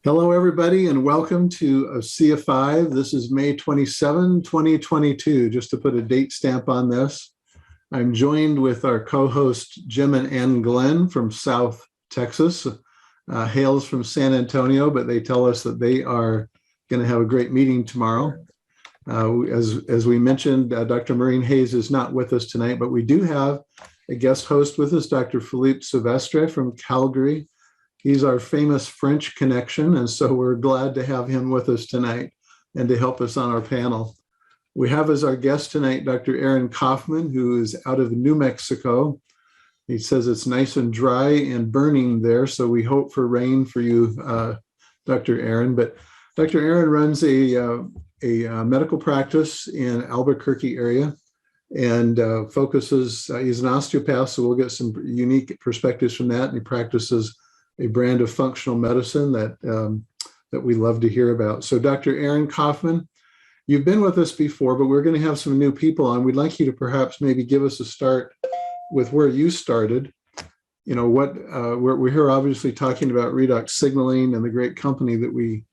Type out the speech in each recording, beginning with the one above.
Hello, everybody, and welcome to Asea 5. This is May 27, 2022, just to put a date stamp on this. I'm joined with our co-host, Jim and Ann Glenn from South Texas, hails from San Antonio, but they tell us that they are going to have a great meeting tomorrow. As we mentioned, Dr. Maureen Hayes is not with us tonight, but we do have a guest host with us, Dr. Philippe Souvestre from Calgary. He's our famous French connection, and so we're glad to have him with us tonight and to help us on our panel. We have as our guest tonight Dr. Aaron Kaufman, who is out of New Mexico. He says it's nice and dry and burning there, so we hope for rain for you, Dr. Aaron. But Dr. Aaron runs a medical practice in Albuquerque area and focuses, he's an osteopath, so we'll get some unique perspectives from that, and he practices a brand of functional medicine that we love to hear about. So Dr. Aaron Kaufman, you've been with us before, but we're going to have some new people on. We'd like you to perhaps maybe give us a start with where you started. You know, we're here obviously talking about redox signaling and the great company that we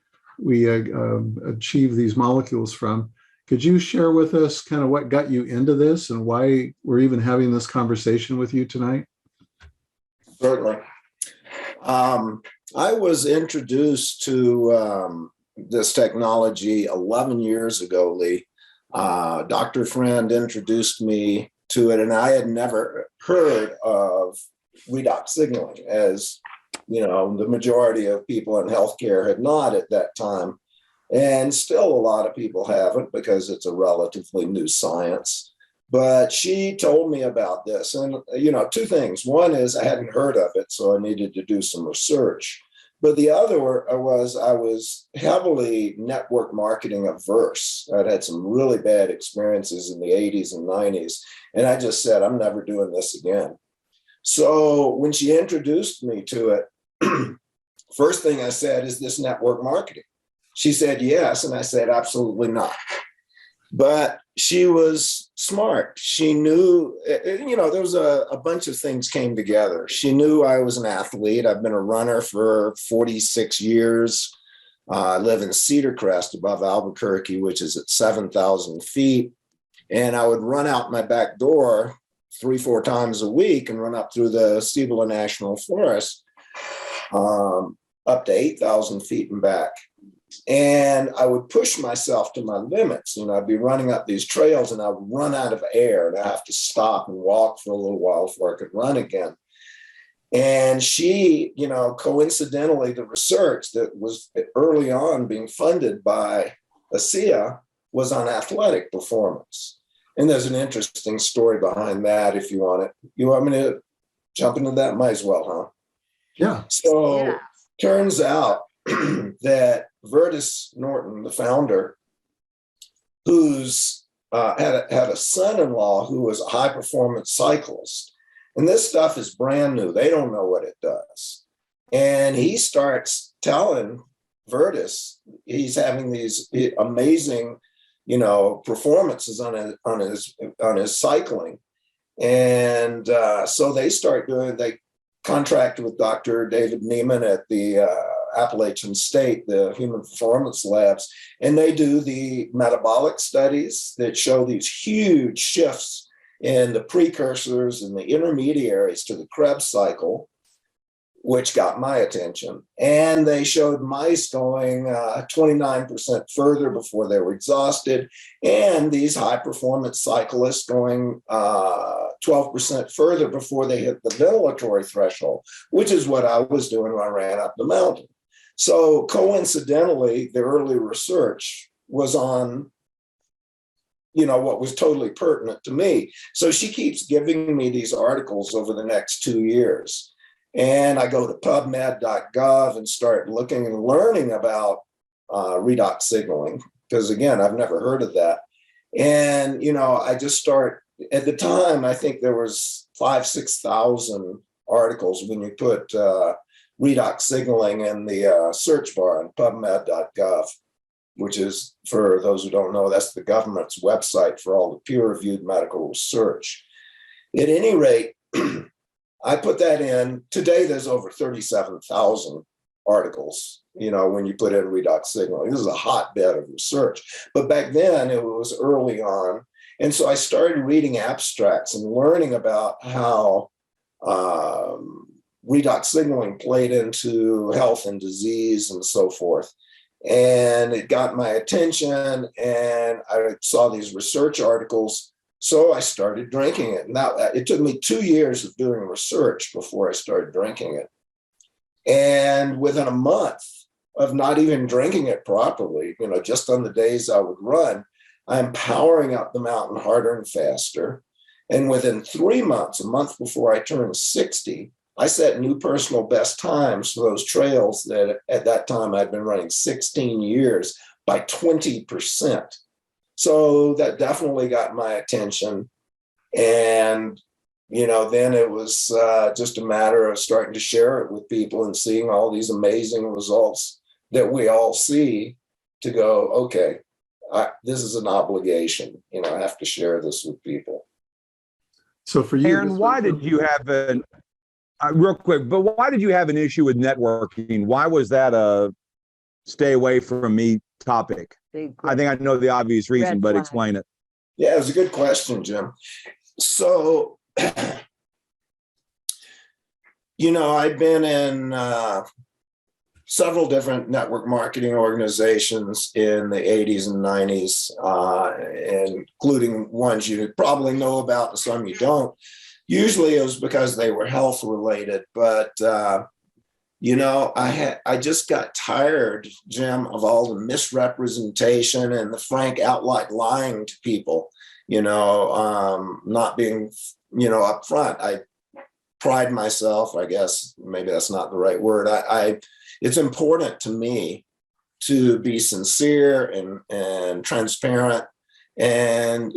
achieve these molecules from. Could you share with us kind of what got you into this and why we're even having this conversation with you tonight? Certainly. I was introduced to this technology 11 years ago, Lee. Dr. Friend introduced me to it, and I had never heard of redox signaling, as you know, the majority of people in healthcare had not at that time. And still a lot of people haven't because it's a relatively new science. But she told me about this, and you know, two things. One is I hadn't heard of it, so I needed to do some research. But the other was I was heavily network marketing averse. I'd had some really bad experiences in the 80s and 90s, and I just said, I'm never doing this again. So when she introduced me to it, first thing I said, is this network marketing? She said, yes, and I said, absolutely not. But she was smart. She knew, you know, there was a bunch of things came together. She knew I was an athlete. I've been a runner for 46 years. I live in Cedar Crest above Albuquerque, which is at 7,000 feet. And I would run out my back door 3-4 times a week and run up through the Cibola National Forest up to 8,000 feet and back. And I would push myself to my limits. You know, I'd be running up these trails and I would run out of air and I have to stop and walk for a little while before I could run again. And she, you know, coincidentally, the research that was early on being funded by Asea was on athletic performance. And there's an interesting story behind that if you want it. You want me to jump into that? Might as well, huh? Yeah. So turns out that Vertus Norton, the founder, who's had a son-in-law who was a high-performance cyclist. And this stuff is brand new. They don't know what it does. And he starts telling Vertus he's having these amazing, you know, performances on his cycling. And so they contracted with Dr. David Neiman at the Appalachian State, the Human Performance Labs, and they do the metabolic studies that show these huge shifts in the precursors and the intermediaries to the Krebs cycle, which got my attention. And they showed mice going 29% further before they were exhausted, and these high-performance cyclists going 12% further before they hit the ventilatory threshold, which is what I was doing when I ran up the mountain. So coincidentally, the early research was on, you know, what was totally pertinent to me. So she keeps giving me these articles over the next 2 years. And I go to pubmed.gov and start looking and learning about redox signaling, because again, I've never heard of that. And, you know, I just start, at the time, I think there was 5,000-6,000 articles when you put redox signaling in the search bar on pubmed.gov, which is, for those who don't know, that's the government's website for all the peer-reviewed medical research. At any rate, I put that in. Today, there's over 37,000 articles, when you put in redox signaling. This is a hotbed of research. But back then it was early on. And so I started reading abstracts and learning about how redox signaling played into health and disease and so forth. And it got my attention, and I saw these research articles. So I started drinking it. Now, it took me 2 years of doing research before I started drinking it. And within a month of not even drinking it properly, just on the days I would run, I'm powering up the mountain harder and faster. And within 3 months, a month before I turned 60, I set new personal best times for those trails that at that time I'd been running 16 years by 20%. So that definitely got my attention. And, then it was just a matter of starting to share it with people and seeing all these amazing results that we all see to go, okay, this is an obligation. I have to share this with people. So for you, Aaron, why did you have an real quick, but why did you have an issue with networking? Why was that a stay away from me topic? I think I know the obvious reason, but explain it. Yeah, it was a good question, Jim. So, I've been in several different network marketing organizations in the 80s and 90s, including ones you probably know about and some you don't. Usually it was because they were health related, but I just got tired, Jim, of all the misrepresentation and the frank outright lying to people, not being, upfront. I pride myself, I guess, maybe that's not the right word. It's important to me to be sincere and transparent and,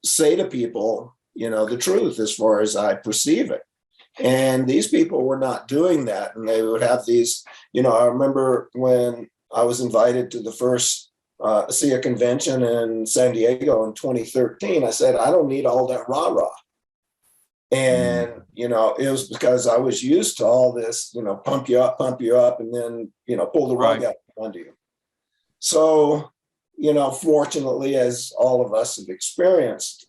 say to people, the truth as far as I perceive it. And these people were not doing that. And they would have these, I remember when I was invited to the first Asea convention in San Diego in 2013, I said, I don't need all that rah-rah. And, it was because I was used to all this, pump you up, and then, pull the rug out from under you. So, fortunately, as all of us have experienced,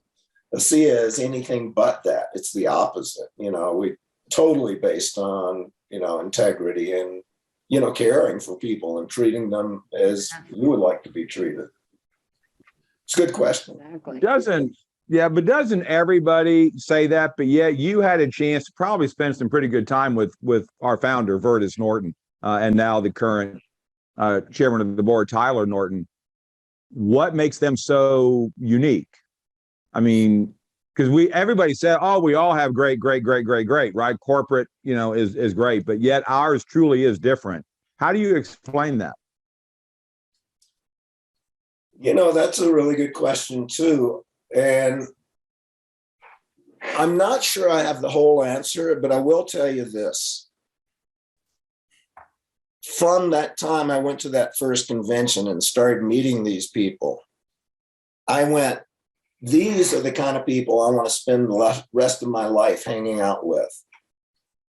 Asea is anything but that. It's the opposite. We totally based on, integrity and, caring for people and treating them as you would like to be treated. It's a good question. Exactly. Doesn't everybody say that? But yeah, you had a chance to probably spend some pretty good time with our founder, Vertus Norton, and now the current chairman of the board, Tyler Norton. What makes them so unique? I mean, because everybody said, oh, we all have great, right? Corporate, is great, but yet ours truly is different. How do you explain that? That's a really good question too. And I'm not sure I have the whole answer, but I will tell you this. From that time I went to that first convention and started meeting these people, I went, these are the kind of people I want to spend the rest of my life hanging out with.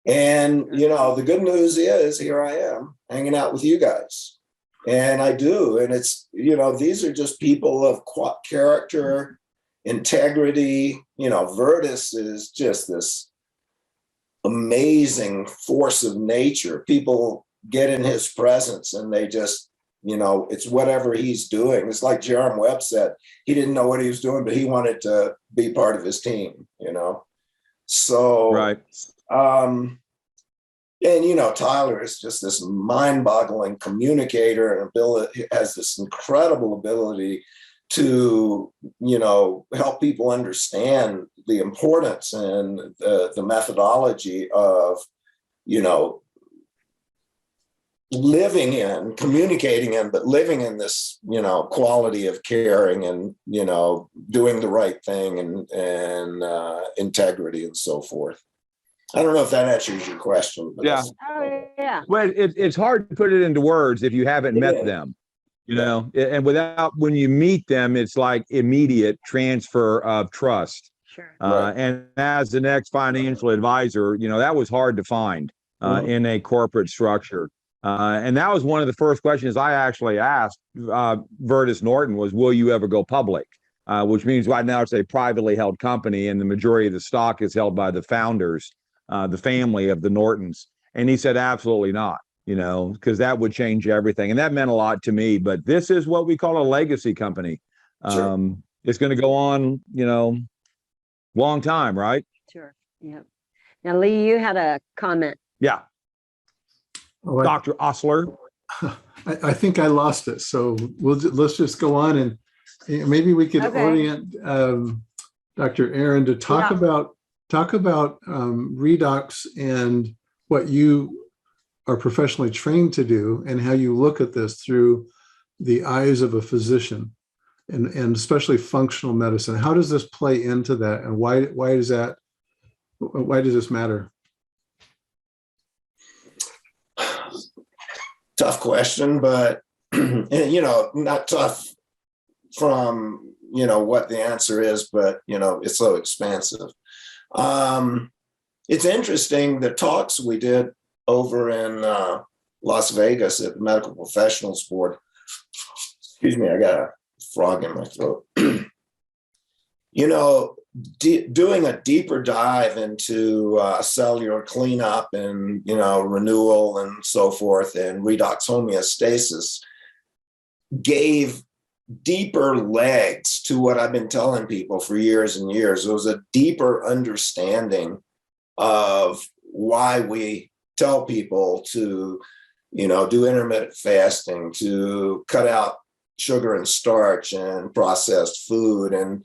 And, the good news is here I am hanging out with you guys. And I do. And it's, these are just people of character, integrity. Vertus is just this amazing force of nature. People get in his presence and they just, it's whatever he's doing. It's like Jerome Webb said, he didn't know what he was doing, but he wanted to be part of his team, So, right. And, Tyler is just this mind-boggling communicator and has this incredible ability to, help people understand the importance and the methodology of, communicating in, but living in this, quality of caring and, doing the right thing and integrity and so forth. I don't know if that answers your question. But yeah. Yeah. Well, it's hard to put it into words if you haven't met them, and when you meet them, it's like immediate transfer of trust. Sure. And as the next financial advisor, that was hard to find in a corporate structure. And that was one of the first questions I actually asked Vertus Norton was, will you ever go public? Which means right now it's a privately held company and the majority of the stock is held by the founders, the family of the Nortons. And he said, absolutely not, because that would change everything. And that meant a lot to me. But this is what we call a legacy company. Sure. It's going to go on, long time, right? Sure. Yeah. Now, Lee, you had a comment. Yeah. Oh, Dr. Osler. I think I lost it. So let's just go on and maybe we could orient Dr. Aaron to talk about Redox and what you are professionally trained to do and how you look at this through the eyes of a physician and especially functional medicine. How does this play into that, and why does this matter? Tough question, but not tough from what the answer is, but it's so expansive. It's interesting, the talks we did over in Las Vegas at the Medical Professionals Board. Excuse me, I got a frog in my throat. Doing a deeper dive into cellular cleanup and renewal and so forth, and redox homeostasis gave deeper legs to what I've been telling people for years and years. It was a deeper understanding of why we tell people to, do intermittent fasting, to cut out sugar and starch and processed food, and,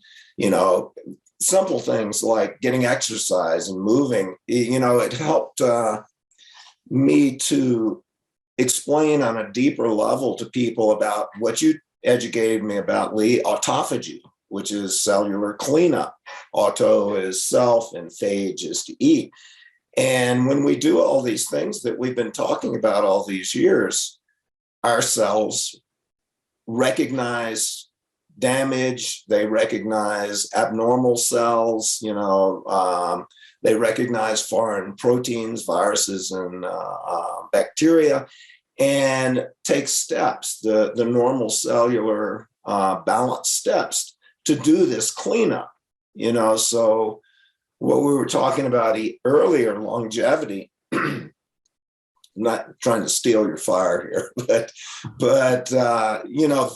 simple things like getting exercise and moving. It helped me to explain on a deeper level to people about what you educated me about, Lee, autophagy, which is cellular cleanup. Auto is self and phage is to eat. And when we do all these things that we've been talking about all these years, our cells recognize damage, they recognize abnormal cells, they recognize foreign proteins, viruses, and bacteria, and take steps, the normal cellular balance steps to do this cleanup. So what we were talking about earlier, longevity, I'm not trying to steal your fire here, but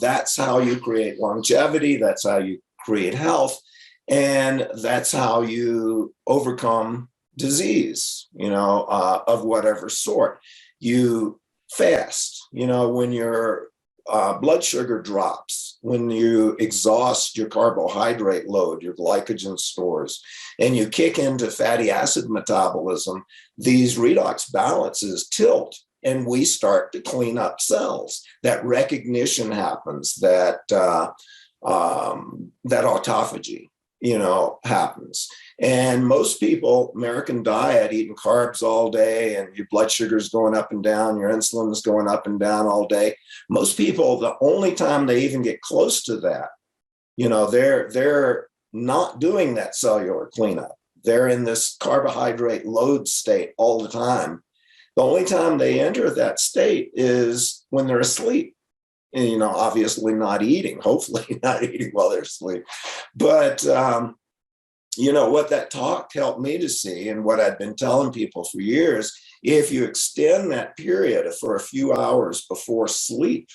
that's how you create longevity, that's how you create health, and that's how you overcome disease, of whatever sort. You fast, when your blood sugar drops, when you exhaust your carbohydrate load, your glycogen stores, and you kick into fatty acid metabolism, these redox balances tilt and we start to clean up cells. That recognition happens, that autophagy, happens. And most people, American diet, eating carbs all day, and your blood sugar is going up and down, your insulin is going up and down all day. Most people, the only time they even get close to that, they're not doing that cellular cleanup. They're in this carbohydrate load state all the time. The only time they enter that state is when they're asleep. And, obviously not eating, hopefully not eating while they're asleep. But, what that talk helped me to see, and what I'd been telling people for years, if you extend that period for a few hours before sleep,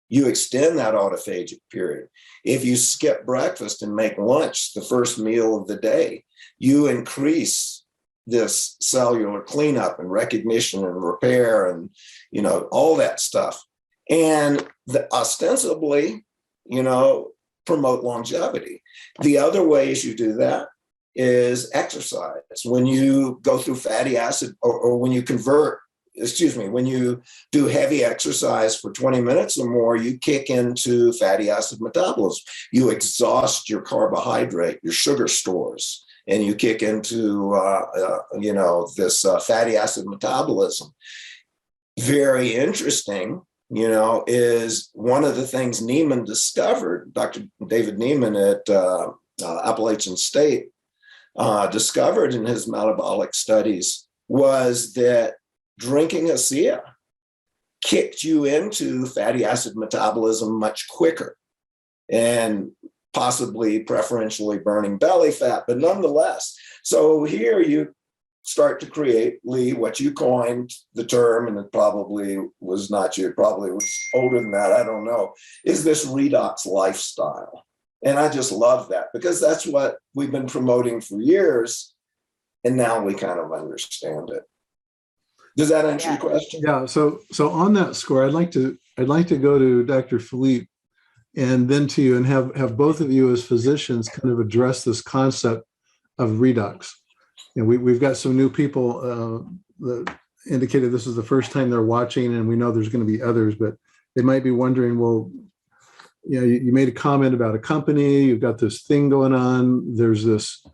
you extend that autophagic period. If you skip breakfast and make lunch the first meal of the day, you increase this cellular cleanup and recognition and repair and, all that stuff. And ostensibly, promote longevity. The other ways you do that is exercise. When you go through fatty acid or when you when you do heavy exercise for 20 minutes or more, you kick into fatty acid metabolism. You exhaust your carbohydrate, your sugar stores, and you kick into, this fatty acid metabolism. Very interesting, is one of the things Neiman discovered, Dr. David Neiman at Appalachian State discovered in his metabolic studies, was that drinking Asea kicked you into fatty acid metabolism much quicker and possibly preferentially burning belly fat, but nonetheless. So here you start to create, Lee, what you coined the term, and it probably was not you, it probably was older than that, I don't know, is this redox lifestyle. And I just love that because that's what we've been promoting for years. And now we kind of understand it. Does that answer your question? Yeah. So on that score, I'd like to go to Dr. Philippe and then to you, and have both of you as physicians kind of address this concept of redox. And we've got some new people that indicated this is the first time they're watching, and we know there's going to be others, but they might be wondering, well, you know, you made a comment about a company, you've got this thing going on, there's this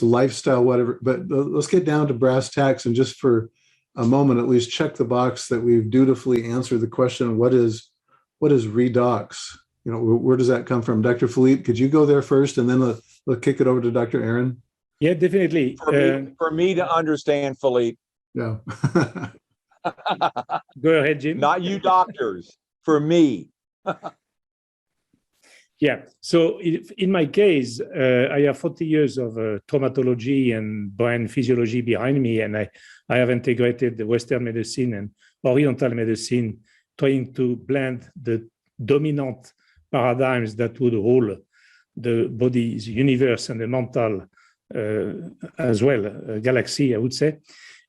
lifestyle, whatever, but let's get down to brass tacks and just for a moment, at least check the box that we've dutifully answered the question, what is redox? You know, where does that come from? Dr. Philippe, could you go there first, and then we'll kick it over to Dr. Aaron? Yeah, definitely. For me to understand, Philippe. Yeah. Go ahead, Jim. Not you doctors, for me. Yeah. So in my case, I have 40 years of traumatology and brain physiology behind me, and I have integrated the Western medicine and Oriental medicine, trying to blend the dominant paradigms that would rule the body's universe and the mental as well, galaxy, I would say.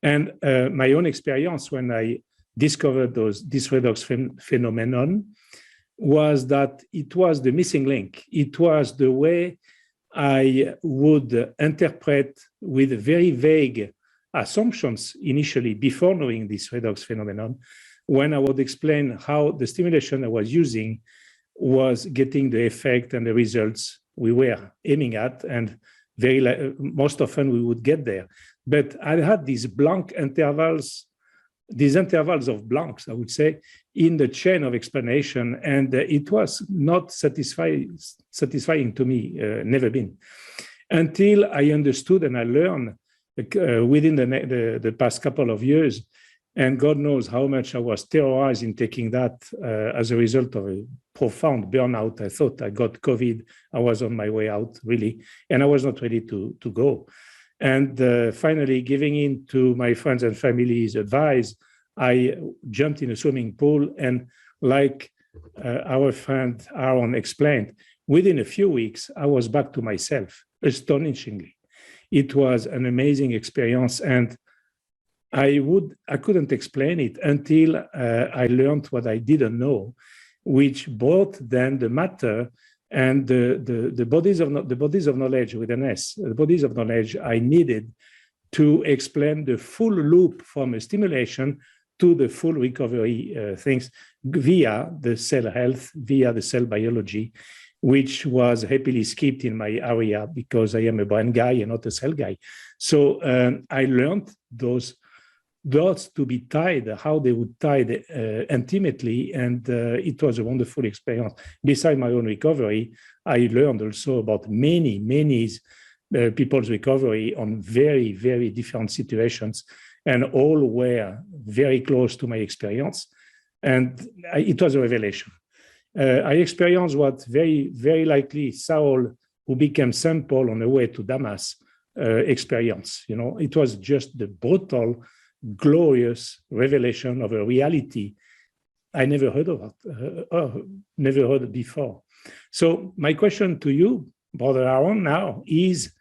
And my own experience when I discovered this redox phenomenon was that it was the missing link. It was the way I would interpret with very vague assumptions initially before knowing this redox phenomenon, when I would explain how the stimulation I was using was getting the effect and the results we were aiming at, and most often we would get there. But I had these intervals of blanks, I would say, in the chain of explanation, and it was not satisfying to me, never been, until I understood and I learned within the past couple of years, and God knows how much I was terrorized in taking that as a result of a profound burnout. I thought I got COVID. I was on my way out, really, and I was not ready to go. And finally, giving in to my friends and family's advice, I jumped in a swimming pool, and like our friend Aaron explained, within a few weeks, I was back to myself, astonishingly. It was an amazing experience, and I couldn't explain it until I learned what I didn't know, which brought then the matter and the bodies of knowledge with an S, the bodies of knowledge I needed to explain the full loop from a stimulation to the full recovery things via the cell health, via the cell biology, which was happily skipped in my area because I am a brain guy and not a cell guy. So I learned those dots to be tied, how they would tie intimately, and it was a wonderful experience. Besides my own recovery, I learned also about many people's recovery on very, very different situations, and all were very close to my experience, and it was a revelation. I experienced what very, very likely Saul, who became St. Paul on the way to Damas, experienced. You know, it was just the brutal, glorious revelation of a reality I never heard of, never heard before. So my question to you, Brother Aaron, now is,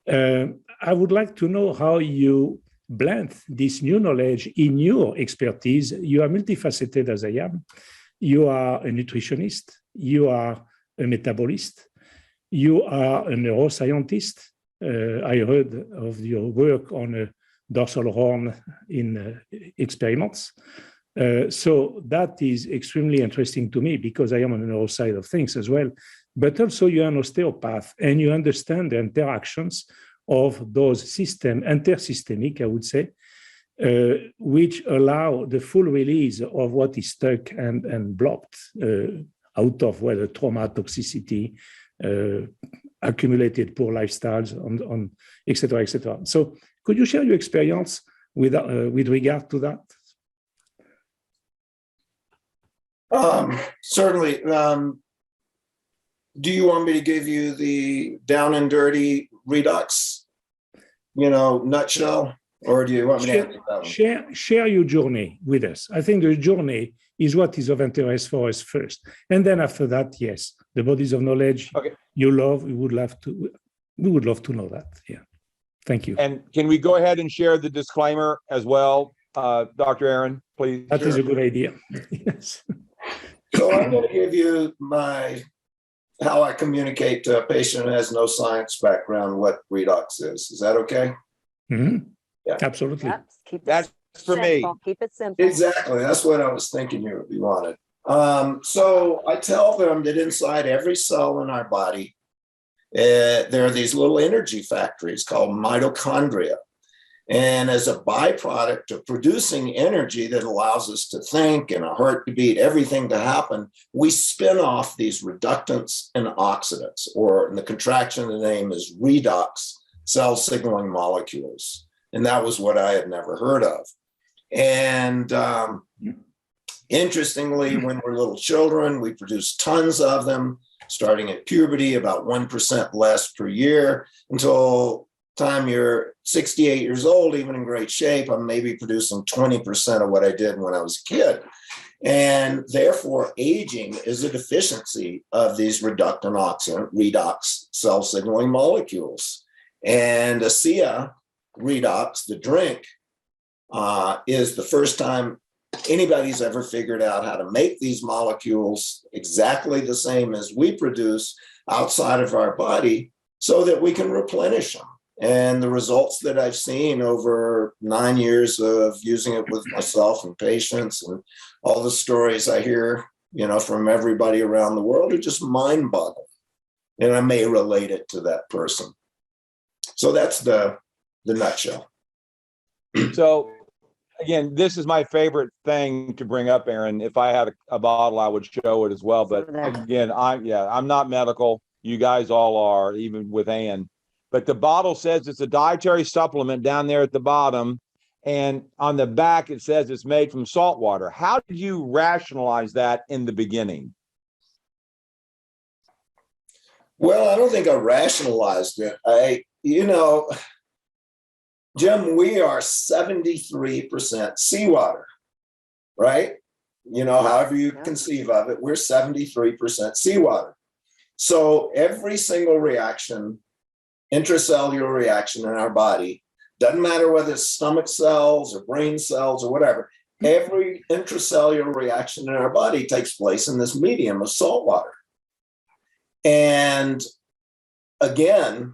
I would like to know how you blend this new knowledge in your expertise. You are multifaceted as I am. You are a nutritionist. You are a metabolist. You are a neuroscientist. I heard of your work on a dorsal horn in experiments. So that is extremely interesting to me because I am on the neuro side of things as well. But also you are an osteopath and you understand the interactions of those systems, intersystemic, I would say, which allow the full release of what is stuck and blocked out of whether trauma, toxicity, accumulated poor lifestyles, on et cetera, et cetera. So could you share your experience with regard to that? Certainly. Do you want me to give you the down and dirty redox, nutshell, or do you want me to answer that one? Share your journey with us. I think the journey is what is of interest for us first, and then after that, yes, the bodies of knowledge you love. We would love to know that. Yeah, thank you. And can we go ahead and share the disclaimer as well, Dr. Aaron, please? That is a good idea. Yes. So I'm going to give you how I communicate to a patient who has no science background what redox is. Is that okay? Mm-hmm. Yeah, absolutely. Yep. Keep it That's for me. Keep it simple. Exactly. That's what I was thinking you wanted. So I tell them that inside every cell in our body, there are these little energy factories called mitochondria. And as a byproduct of producing energy that allows us to think and a heart to beat, everything to happen, we spin off these reductants and oxidants, or in the contraction of the name is redox, cell signaling molecules. And that was what I had never heard of. And interestingly, when we're little children, we produce tons of them, starting at puberty, about 1% less per year, until time you're 68 years old, even in great shape, I'm maybe producing 20% of what I did when I was a kid. And therefore, aging is a deficiency of these reductant oxidant, redox cell signaling molecules. And Asea Redox, the drink, is the first time anybody's ever figured out how to make these molecules exactly the same as we produce outside of our body so that we can replenish them. And the results that I've seen over 9 years of using it with myself and patients, and all the stories I hear, from everybody around the world, are just mind-boggling. And I may relate it to that person. So that's the nutshell. So again, this is my favorite thing to bring up, Aaron. If I had a bottle, I would show it as well. But again, I'm not medical. You guys all are, even with Ann. But the bottle says it's a dietary supplement down there at the bottom. And on the back, it says it's made from salt water. How did you rationalize that in the beginning? Well, I don't think I rationalized it. Jim, we are 73% seawater, right? However you conceive of it, we're 73% seawater. So every single reaction, intracellular reaction in our body, doesn't matter whether it's stomach cells or brain cells or whatever, every intracellular reaction in our body takes place in this medium of salt water. And again,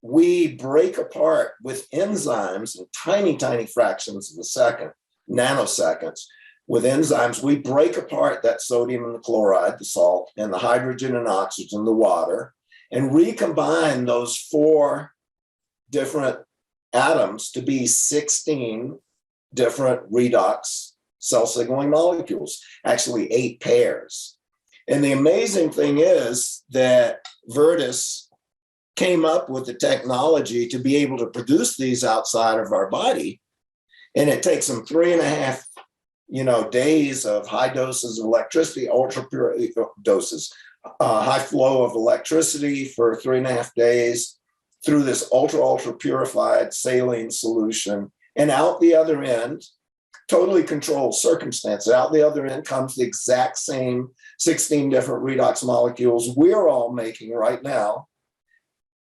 we break apart with enzymes in tiny, tiny fractions of a second, nanoseconds. With enzymes, we break apart that sodium and the chloride, the salt, and the hydrogen and oxygen, the water, and recombine those 4 different atoms to be 16 different redox cell signaling molecules, actually 8 pairs. And the amazing thing is that Virtus came up with the technology to be able to produce these outside of our body. And it takes them 3.5 days of high doses of electricity, ultra pure doses, high flow of electricity for 3.5 days through this ultra purified saline solution. And out the other end, totally controlled circumstance, out the other end comes the exact same 16 different redox molecules we're all making right now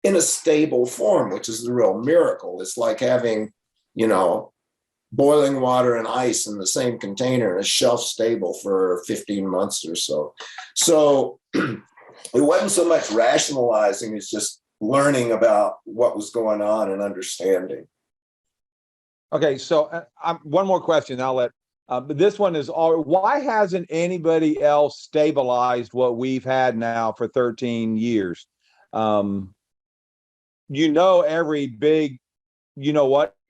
in a stable form, which is the real miracle. It's like having, boiling water and ice in the same container and it's shelf stable for 15 months or so. So it wasn't so much rationalizing, it's just learning about what was going on and understanding. Okay, so one more question. I'll let, but this one is why hasn't anybody else stabilized what we've had now for 13 years? Every big,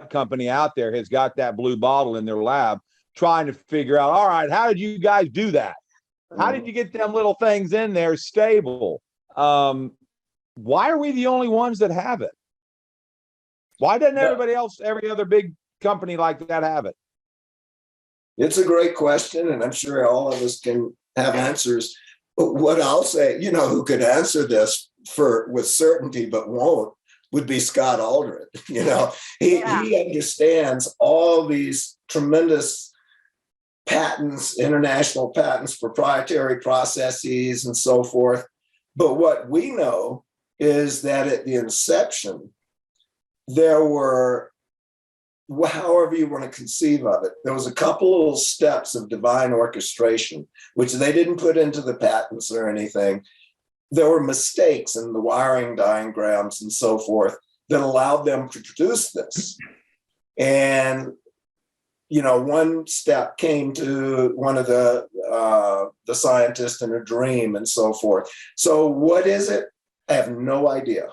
company out there has got that blue bottle in their lab trying to figure out, all right, how did you guys do that? How did you get them little things in there stable? Why are we the only ones that have it? Why doesn't everybody else, every other big company like that have it? It's a great question, and I'm sure all of us can have answers. But what I'll say, who could answer this with certainty but won't, would be Scott Aldred. He understands all these tremendous patents, international patents, proprietary processes, and so forth. But what we know is that at the inception, there were, however you want to conceive of it, there was a couple of steps of divine orchestration, which they didn't put into the patents or anything. There were mistakes in the wiring diagrams and so forth that allowed them to produce this. And, one step came to one of the scientists in a dream and so forth. So what is it? I have no idea.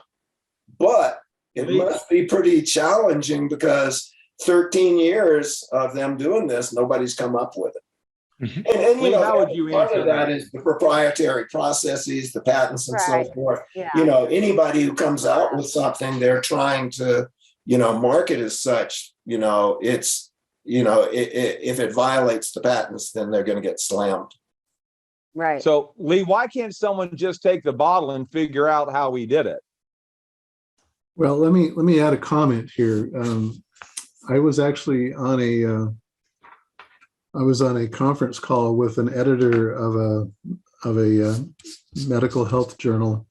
But it must be pretty challenging because 13 years of them doing this, nobody's come up with it. And Lee, how would you part answer of that is the proprietary processes, the patents, and so forth. Yeah. Anybody who comes out with something they're trying to, market as such, it's, if it violates the patents, then they're going to get slammed. Right. So, Lee, why can't someone just take the bottle and figure out how he did it? Well, let me add a comment here. I was actually on a conference call with an editor of a medical health journal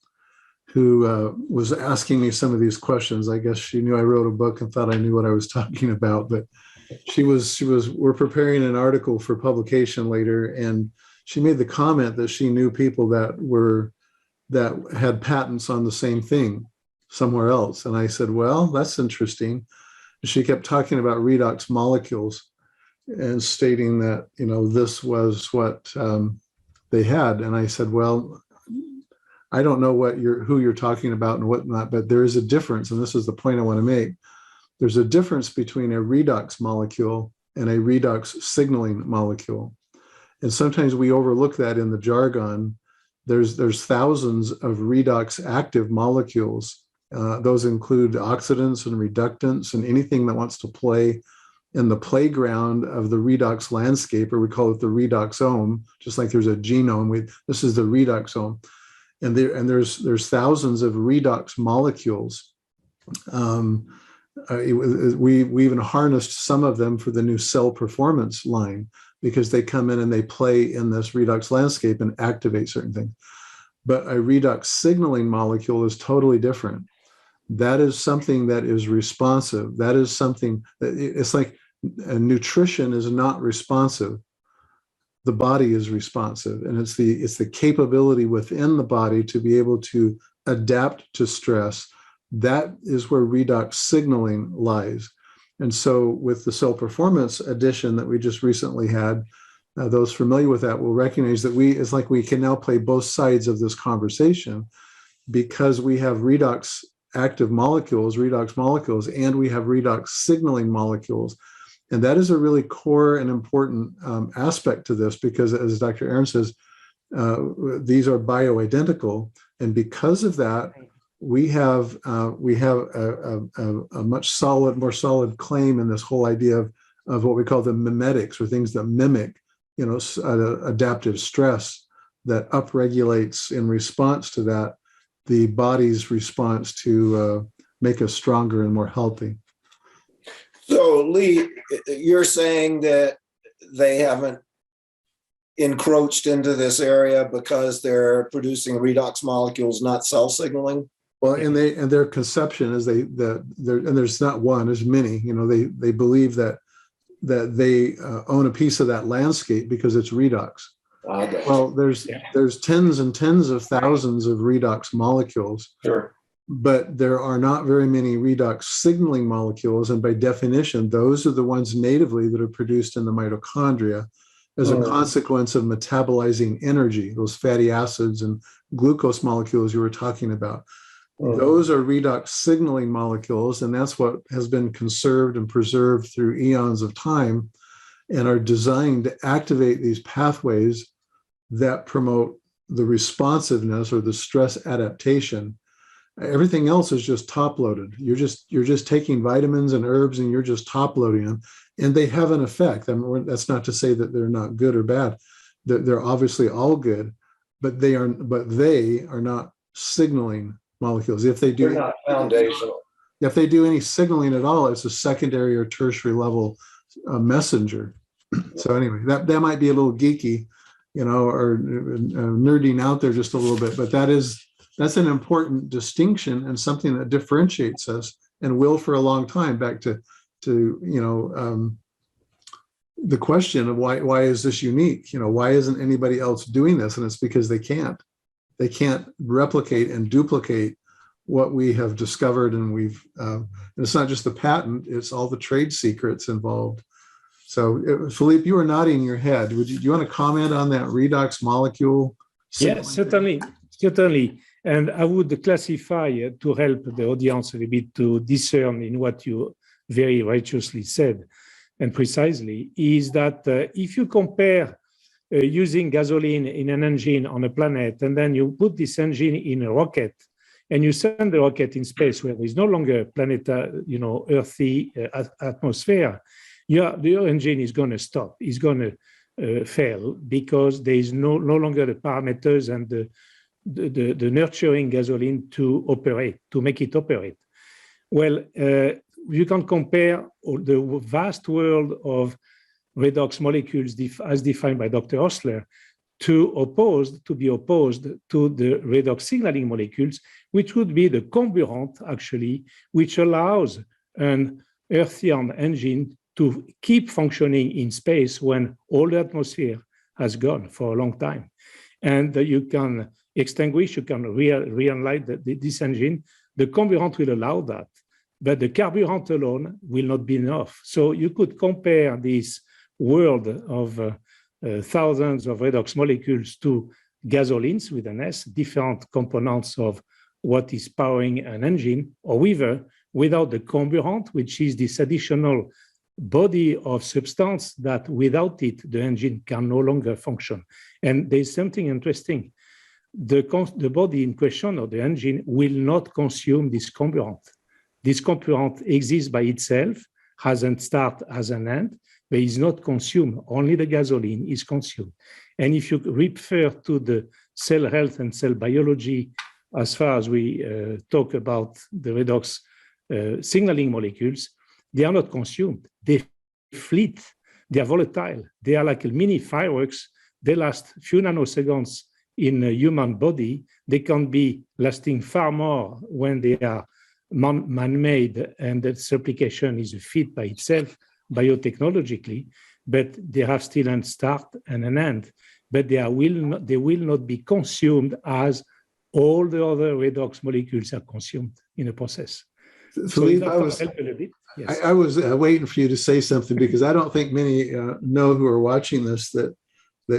who was asking me some of these questions. I guess she knew I wrote a book and thought I knew what I was talking about, but we're preparing an article for publication later, and she made the comment that she knew people that had patents on the same thing somewhere else. And I said, well, that's interesting. She kept talking about redox molecules and stating that, this was what they had. And I said, well, I don't know who you're talking about and whatnot, but there is a difference. And this is the point I want to make. There's a difference between a redox molecule and a redox signaling molecule. And sometimes we overlook that in the jargon. There's thousands of redox active molecules. Those include oxidants and reductants and anything that wants to play in the playground of the redox landscape, or we call it the redoxome, just like there's a genome. This is the redoxome. And there's thousands of redox molecules. We even harnessed some of them for the new cell performance line because they come in and they play in this redox landscape and activate certain things. But a redox signaling molecule is totally different. That is something that is responsive. That is something that it's like nutrition is not responsive. The body is responsive, and it's the capability within the body to be able to adapt to stress. That is where redox signaling lies. And so with the cell performance edition that we just recently had, those familiar with that will recognize that it's like we can now play both sides of this conversation because we have redox active molecules, redox molecules, and we have redox signaling molecules. And that is a really core and important aspect to this because, as Dr. Aaron says, these are bioidentical. And because of that, we have a much more solid claim in this whole idea of what we call the mimetics, or things that mimic, adaptive stress that upregulates in response to that the body's response to make us stronger and more healthy. So, Lee, you're saying that they haven't encroached into this area because they're producing redox molecules, not cell signaling? Well, and their conception is and there's not one, there's many. They believe that they own a piece of that landscape because it's redox. Okay. Well, there's tens and tens of thousands of redox molecules. Sure. But there are not very many redox signaling molecules, and by definition, those are the ones natively that are produced in the mitochondria as a consequence of metabolizing energy, those fatty acids and glucose molecules you were talking about. Those are redox signaling molecules, and that's what has been conserved and preserved through eons of time and are designed to activate these pathways that promote the responsiveness or the stress adaptation. Everything else is just top loaded. You're just taking vitamins and herbs and you're just top loading them, and they have an effect. I mean, that's not to say that they're not good or bad, they're obviously all good, but they are not signaling molecules. If they do, They're not foundational. if they do any signaling at all, it's a secondary or tertiary level messenger. So anyway, that might be a little geeky, or nerding out there just a little bit, but that's an important distinction and something that differentiates us and will for a long time. Back to the question of why is this unique? Why isn't anybody else doing this? And it's because they can't replicate and duplicate what we have discovered, and and it's not just the patent, it's all the trade secrets involved. So Philippe, you were nodding your head. Do you want to comment on that redox molecule? Yes, certainly. And I would classify to help the audience a little bit to discern in what you very righteously said and precisely, is that if you compare using gasoline in an engine on a planet, and then you put this engine in a rocket, and you send the rocket in space where there is no longer planet, earthy atmosphere, your engine is going to stop. It's going to fail because there is no longer the parameters and the nurturing gasoline to make it operate. Well, you can compare the vast world of redox molecules as defined by Dr. Osler to be opposed to the redox signaling molecules, which would be the comburant, actually, which allows an earthian engine to keep functioning in space when all the atmosphere has gone for a long time. And you can extinguish, you can relight this engine. The comburant will allow that, but the carburant alone will not be enough. So you could compare this world of thousands of redox molecules to gasolines with an S, different components of what is powering an engine, or without the comburant, which is this additional body of substance that without it, the engine can no longer function. And there's something interesting. The body in question, or the engine, will not consume this comburant. This comburant exists by itself, has a start, has an end, but is not consumed. Only the gasoline is consumed. And if you refer to the cell health and cell biology, as far as we talk about the redox signaling molecules, they are not consumed. They fleet. They are volatile. They are like mini fireworks. They last few nanoseconds in a human body. They can be lasting far more when they are man-made, and that application is a fit by itself biotechnologically, but they have still a start and an end. But they will not be consumed as all the other redox molecules are consumed in a process. Philippe, So yes. I was waiting for you to say something, because I don't think many know who are watching this that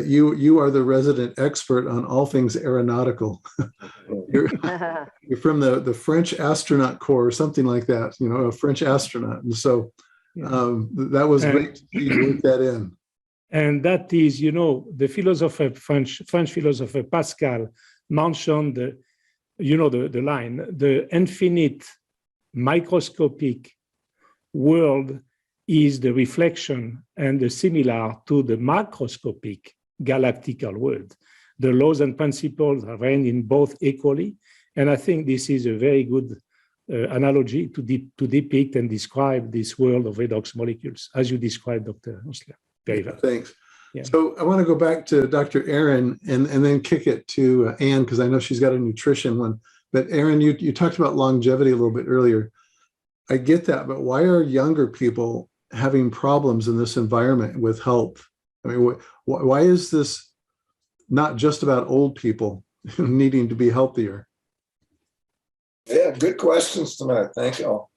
you are the resident expert on all things aeronautical. You're from the French astronaut corps or something like that, a French astronaut. And so that was great to see you work that in. And that is, the philosopher, French philosopher Pascal mentioned the line, the infinite microscopic world is the reflection and the similar to the macroscopic galactical world. The laws and principles are reign in both equally. And I think this is a very good analogy to depict and describe this world of redox molecules, as you described, Dr. Osler. Very well. Thanks. Yeah. So I want to go back to Dr. Aaron and then kick it to Anne, because I know she's got a nutrition one. But Aaron, you talked about longevity a little bit earlier. I get that, but why are younger people having problems in this environment with health? I mean, why is this not just about old people needing to be healthier? Yeah, good questions tonight. Thank you all.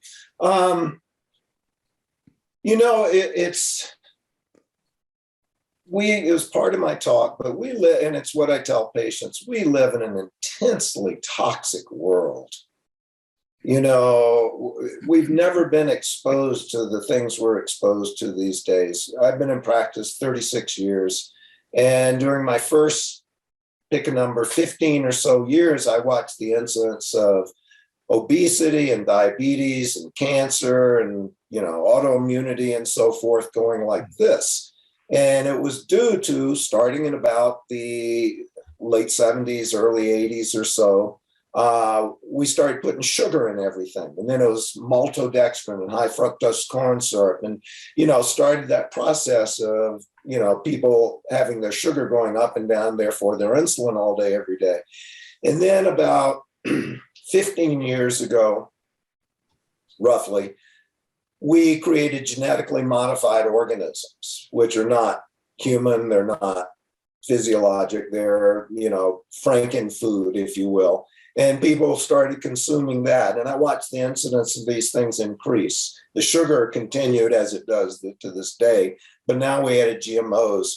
It was part of my talk, but we live, and it's what I tell patients, we live in an intensely toxic world. We've never been exposed to the things we're exposed to these days. I've been in practice 36 years, and during my first, pick a number, 15 or so years, I watched the incidence of obesity and diabetes and cancer and, autoimmunity and so forth going like this. And it was due to starting in about the late 70s, early 80s or so. We started putting sugar in everything. And then it was maltodextrin and high fructose corn syrup, and, started that process of, people having their sugar going up and down, therefore their insulin all day, every day. And then about 15 years ago, roughly, we created genetically modified organisms, which are not human, they're not physiologic, they're, Franken food, if you will. And people started consuming that. And I watched the incidence of these things increase. The sugar continued as it does to this day, but now we added GMOs.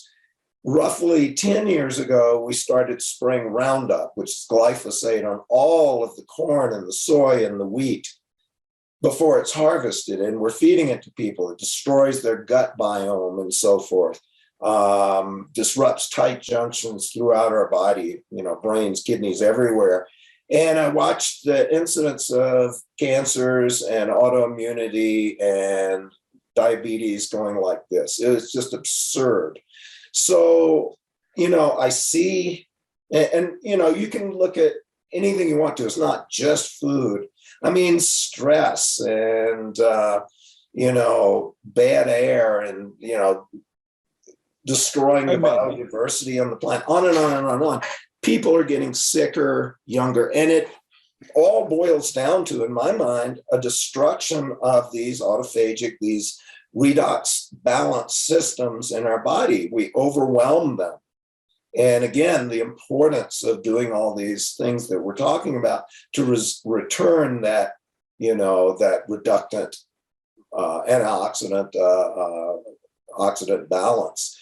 Roughly 10 years ago, we started spraying Roundup, which is glyphosate, on all of the corn and the soy and the wheat before it's harvested, and we're feeding it to people. It destroys their gut biome and so forth, disrupts tight junctions throughout our body, brains, kidneys, everywhere. And I watched the incidence of cancers and autoimmunity and diabetes going like this. It was just absurd. So, I see, and you can look at anything you want to. It's not just food. I mean, stress and, bad air and, destroying the biodiversity on the planet, on and on and on and on. People are getting sicker, younger, and it all boils down to, in my mind, a destruction of these autophagic, these redox balance systems in our body. We overwhelm them. And again, the importance of doing all these things that we're talking about to return that, that reductant antioxidant oxidant balance,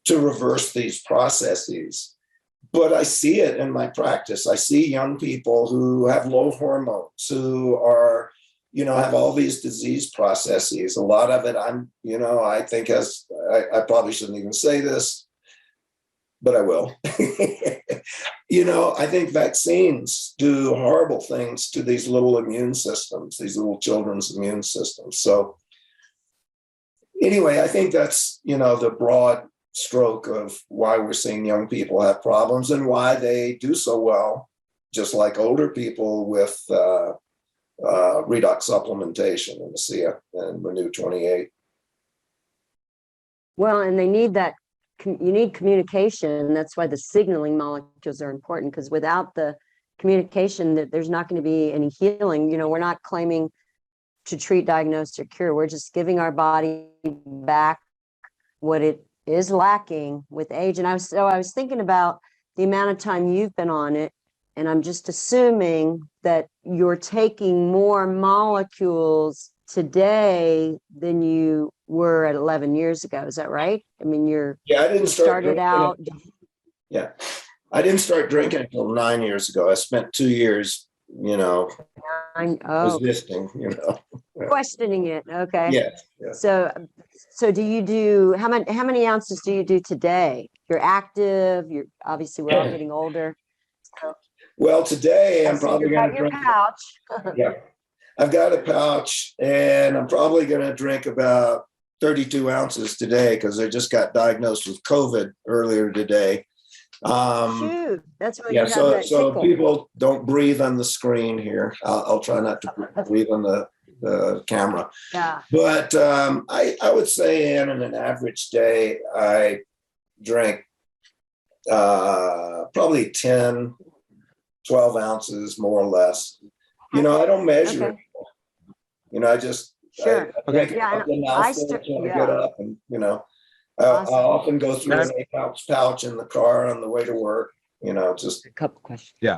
to reverse these processes. But I see it in my practice. I see young people who have low hormones, who are, have all these disease processes. A lot of it, I think I probably shouldn't even say this, but I will. I think vaccines do horrible things to these little immune systems, these little children's immune systems. So anyway, I think that's, the broad stroke of why we're seeing young people have problems and why they do so well, just like older people, with redox supplementation and Asea and Renew 28. Well, and they need that. You need communication. That's why the signaling molecules are important, because without the communication, there's not going to be any healing. We're not claiming to treat, diagnose, or cure. We're just giving our body back what it is lacking with age. And I was thinking about the amount of time you've been on it, and I'm just assuming that you're taking more molecules today than you were at 11 years ago. Is that right? I mean, I didn't started out. Yeah, I didn't start drinking until 9 years ago. I spent 2 years, resisting, questioning it. Okay. Yeah. So do you do, how many ounces do you do today? You're active. You're obviously, we're all getting older. So, well, today I'm probably going to drink. Pouch. Yeah, I've got a pouch, and I'm probably going to drink about 32 ounces today, because I just got diagnosed with COVID earlier today. Shoot, that's what yeah. So people don't breathe on the screen here. I'll try not to breathe on the camera. Yeah. But I would say in an average day, I drink probably 10, 12 ounces, more or less. I don't measure it. I just, sure. I drink it up the mouthful until I get up, and, Awesome. I often go through an 8-ounce pouch in the car on the way to work, just a couple questions. Yeah.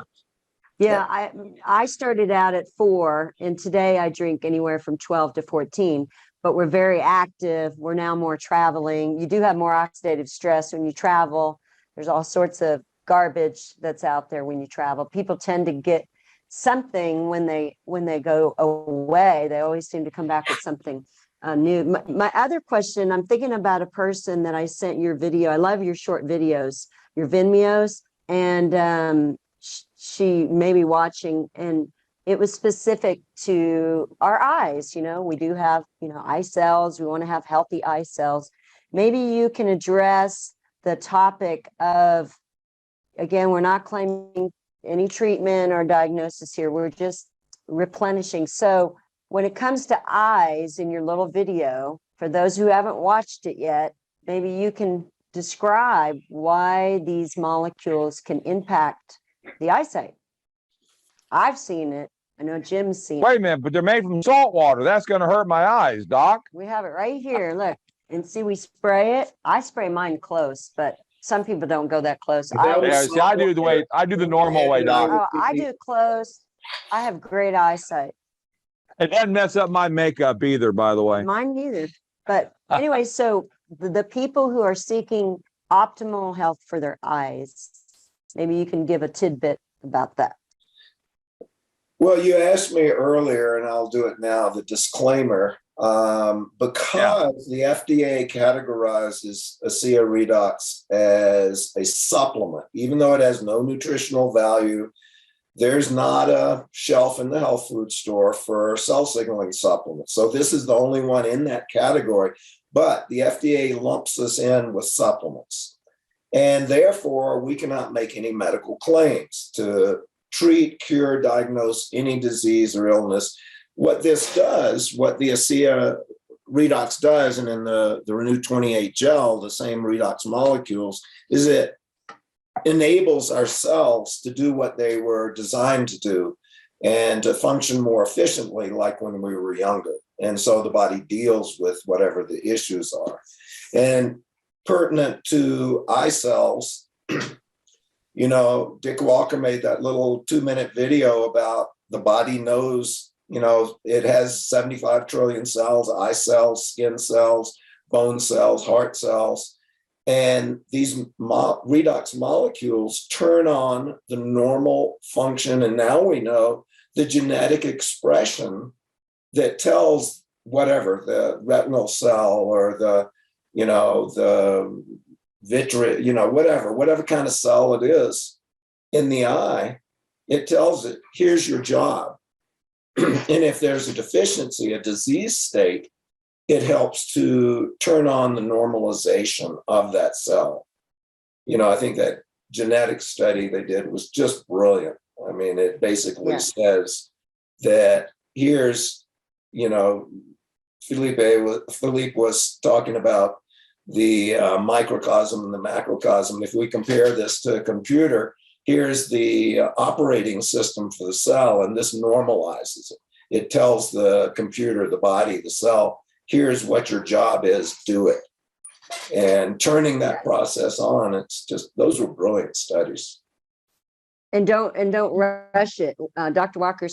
Yeah, I started out at 4, and today I drink anywhere from 12 to 14, but we're very active. We're now more traveling. You do have more oxidative stress when you travel. There's all sorts of garbage that's out there when you travel. People tend to get something when they go away. They always seem to come back with something new. My other question, I'm thinking about a person that I sent your video. I love your short videos, your Vimeos, and she may be watching, and it was specific to our eyes. We do have, eye cells. We want to have healthy eye cells. maybe you can address the topic of, again, we're not claiming any treatment or diagnosis here. We're just replenishing. So when it comes to eyes in your little video, for those who haven't watched it yet, maybe you can describe why these molecules can impact the eyesight. I've seen it. I know Jim's seen Wait it. a minute, but they're made from salt water. That's going to hurt my eyes, Doc. We have it right here. Look, and see, we spray it. I spray mine close, but some people don't go that close. Yeah, see, I do the normal way, Doc. I do close. I have great eyesight. It doesn't mess up my makeup either, by the way. Mine neither. But anyway, so the people who are seeking optimal health for their eyes, maybe you can give a tidbit about that. Well, you asked me earlier, and I'll do it now, the disclaimer. Because the FDA categorizes Asea Redox as a supplement, even though it has no nutritional value, there's not a shelf in the health food store for cell signaling supplements. So this is the only one in that category, but the FDA lumps us in with supplements. And therefore, we cannot make any medical claims to treat, cure, diagnose any disease or illness. What this does, what the Asea Redox does, and in the Renew 28 gel, the same Redox molecules, is it enables our cells to do what they were designed to do and to function more efficiently like when we were younger. And so the body deals with whatever the issues are. And pertinent to eye cells, you know, Dick Walker made that little 2-minute video about the body knows, you know, it has 75 trillion cells, eye cells, skin cells, bone cells, heart cells. And these redox molecules turn on the normal function. And now we know the genetic expression that tells whatever, the retinal cell or the, you know, the vitreous, you know, whatever kind of cell it is in the eye, it tells it, here's your job. And if there's a deficiency, a disease state, it helps to turn on the normalization of that cell. You know, I think that genetic study they did was just brilliant. I mean, it basically says that here's, you know, Philippe was talking about the microcosm and the macrocosm. If we compare this to a computer, here's the operating system for the cell, and this normalizes it. It tells the computer, the body, the cell, here's what your job is, do it. And turning that process on, it's just, those were brilliant studies. And don't rush it. Dr. Walker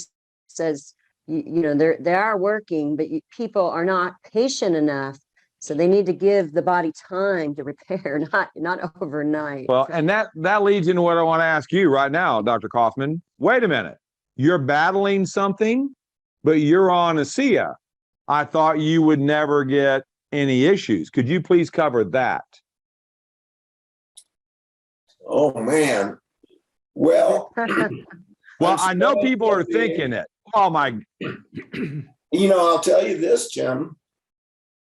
says, you know, they are working, but people are not patient enough. So they need to give the body time to repair, not overnight. Well, and that leads into what I want to ask you right now, Dr. Kaufman. Wait a minute. You're battling something, but you're on Asea. I thought you would never get any issues. Could you please cover that? Oh, man. Well, well, I know people are thinking it. Oh, my. You know, I'll tell you this, Jim.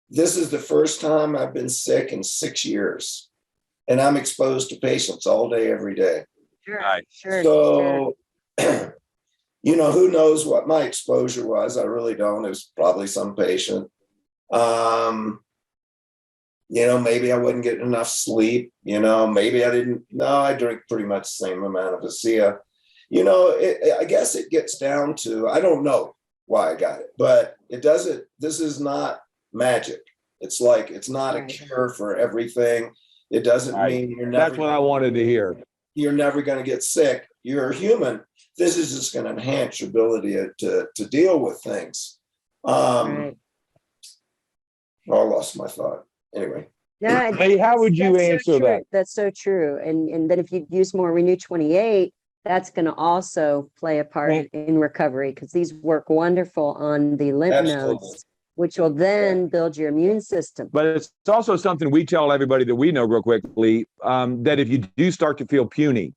This is the first time I've been sick in 6 years, and I'm exposed to patients all day, every day. Sure, Right. sure. So, you know, who knows what my exposure was? I really don't. It was probably some patient. You know, maybe I wasn't getting enough sleep. You know, maybe I didn't. No, I drink pretty much the same amount of Asea. You know, I guess it gets down to, I don't know why I got it, but it doesn't, this is not magic. It's like, it's not a cure for everything. It doesn't mean you're never. That's what I wanted to hear. You're never going to get sick. You're human. This is just going to enhance your ability to deal with things. Right. Oh, I lost my thought. Anyway. Yeah, Hey, how would you answer that? That's so true. And then if you use more Renew 28, that's going to also play a part in recovery, because these work wonderful on the lymph nodes, which will then build your immune system. But it's also something we tell everybody that we know real quickly, that if you do start to feel puny,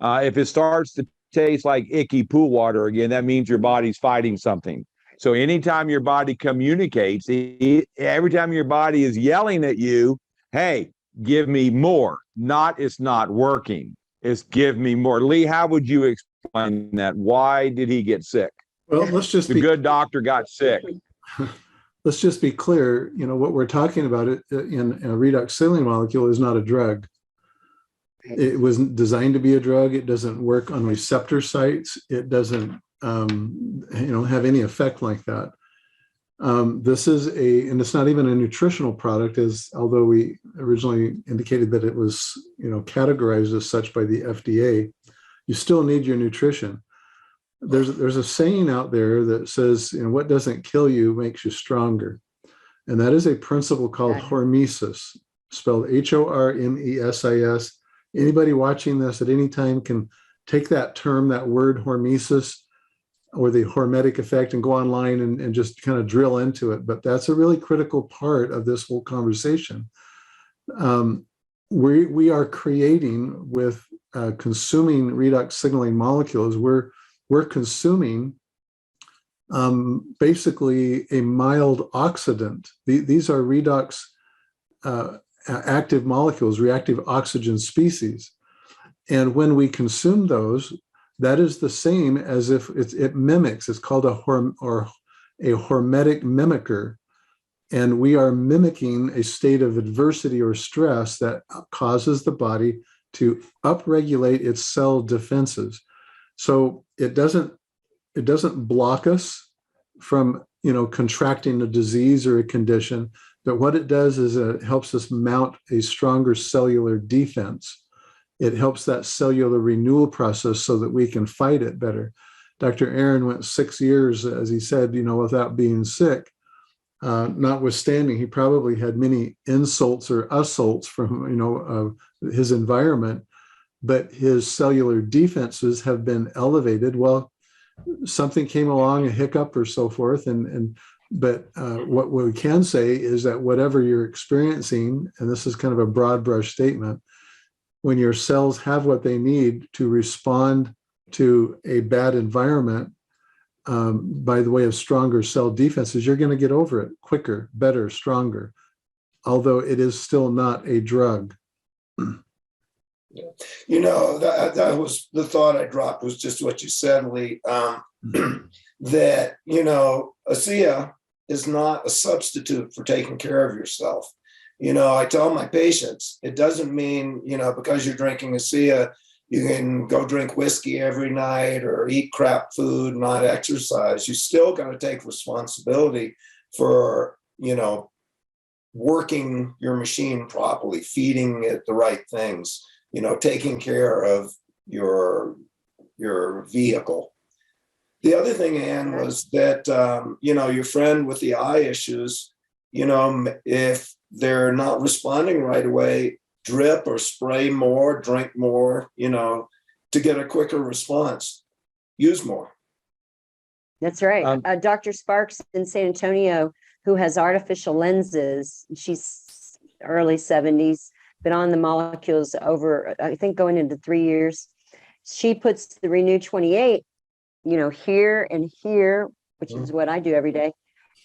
if it starts to taste like icky pool water again, that means your body's fighting something. So anytime your body communicates, every time your body is yelling at you, hey, give me more, not it's not working. It's give me more. Lee, how would you explain that? Why did he get sick? Well, let's just The be good doctor got sick. let's just be clear. You know what we're talking about in a redox signaling molecule is not a drug. It wasn't designed to be a drug. It doesn't work on receptor sites. It doesn't, have any effect like that. This is and it's not even a nutritional product, although we originally indicated that it was, categorized as such by the FDA. You still need your nutrition. There's a saying out there that says, what doesn't kill you makes you stronger. And that is a principle called hormesis, spelled HORMESIS. Anybody watching this at any time can take that term, that word hormesis, or the hormetic effect, and go online and just kind of drill into it. But that's a really critical part of this whole conversation. We are creating with consuming redox signaling molecules. We're consuming basically a mild oxidant. These are redox active molecules, reactive oxygen species. And when we consume those, that is the same as if it mimics. It's called a hormetic mimicker. And we are mimicking a state of adversity or stress that causes the body to upregulate its cell defenses. So it doesn't block us from, contracting a disease or a condition, but what it does is it helps us mount a stronger cellular defense. It helps that cellular renewal process so that we can fight it better. Dr. Aaron went 6 years, as he said, without being sick. Notwithstanding, he probably had many insults or assaults from, his environment, but his cellular defenses have been elevated. Well, something came along, a hiccup or so forth, but what we can say is that whatever you're experiencing, and this is kind of a broad brush statement, when your cells have what they need to respond to a bad environment by the way of stronger cell defenses, you're going to get over it quicker, better, stronger, although it is still not a drug. That was the thought I dropped, was just what you said, Lee, that, Asea is not a substitute for taking care of yourself. I tell my patients, it doesn't mean, because you're drinking Asea, you can go drink whiskey every night or eat crap food, not exercise. You still got to take responsibility for, working your machine properly, feeding it the right things, taking care of your vehicle. The other thing, Ann, was that, your friend with the eye issues, if they're not responding right away, drip or spray more, drink more, to get a quicker response, use more. That's right. Dr. Sparks in San Antonio, who has artificial lenses, she's early 70s, been on the molecules over, I think, going into 3 years. She puts the Renew 28, here and here, which is what I do every day.